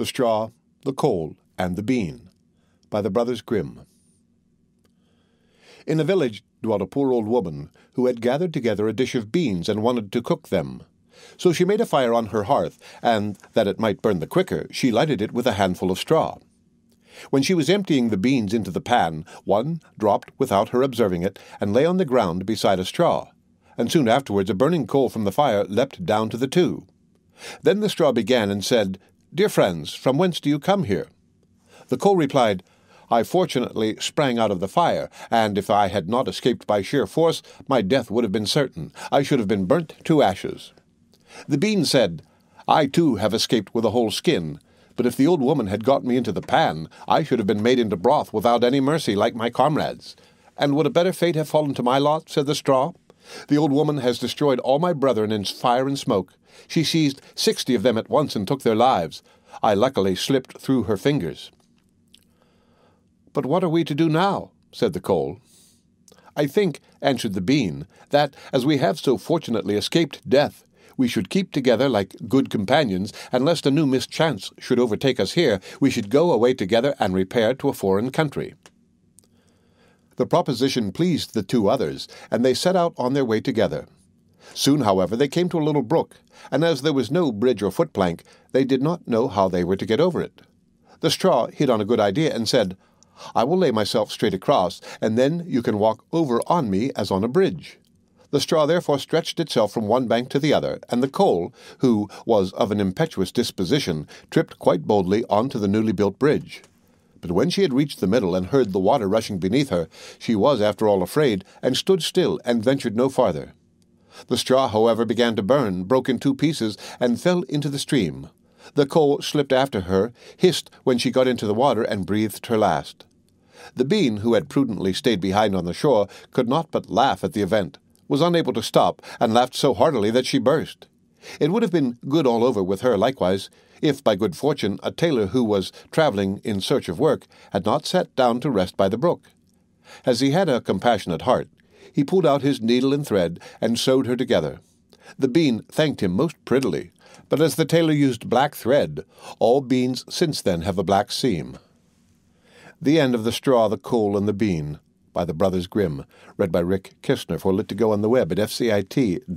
The Straw, the Coal, and the Bean, by the brothers Grimm. In a village dwelt a poor old woman who had gathered together a dish of beans and wanted to cook them. So she made a fire on her hearth, and, that it might burn the quicker, she lighted it with a handful of straw. When she was emptying the beans into the pan, one dropped without her observing it, and lay on the ground beside a straw, and soon afterwards a burning coal from the fire leapt down to the two. Then the straw began and said, "Dear friends, from whence do you come here?" The coal replied, "I fortunately sprang out of the fire, and if I had not escaped by sheer force, my death would have been certain. I should have been burnt to ashes." The bean said, "I too have escaped with a whole skin, but if the old woman had got me into the pan, I should have been made into broth without any mercy like my comrades." "And would a better fate have fallen to my lot?" said the straw. "The old woman has destroyed all my brethren in fire and smoke. She seized 60 of them at once and took their lives. I luckily slipped through her fingers." "But what are we to do now?" said the coal. "I think," answered the bean, "that, as we have so fortunately escaped death, we should keep together like good companions, and lest a new mischance should overtake us here, we should go away together and repair to a foreign country." The proposition pleased the two others, and they set out on their way together. Soon, however, they came to a little brook, and as there was no bridge or footplank, they did not know how they were to get over it. The straw hit on a good idea and said, "I will lay myself straight across, and then you can walk over on me as on a bridge." The straw therefore stretched itself from one bank to the other, and the coal, who was of an impetuous disposition, tripped quite boldly on to the newly built bridge. But when she had reached the middle and heard the water rushing beneath her, she was after all afraid, and stood still and ventured no farther. The straw, however, began to burn, broke in two pieces, and fell into the stream. The coal slipped after her, hissed when she got into the water, and breathed her last. The bean, who had prudently stayed behind on the shore, could not but laugh at the event, was unable to stop, and laughed so heartily that she burst. It would have been good all over with her likewise, if by good fortune a tailor who was travelling in search of work had not sat down to rest by the brook. As he had a compassionate heart, he pulled out his needle and thread, and sewed her together. The bean thanked him most prettily, but as the tailor used black thread, all beans since then have a black seam. The End of The Straw, the Coal, and the Bean, by the brothers Grimm, read by Rick Kistner for Lit2Go on the web at fcit.usf.edu.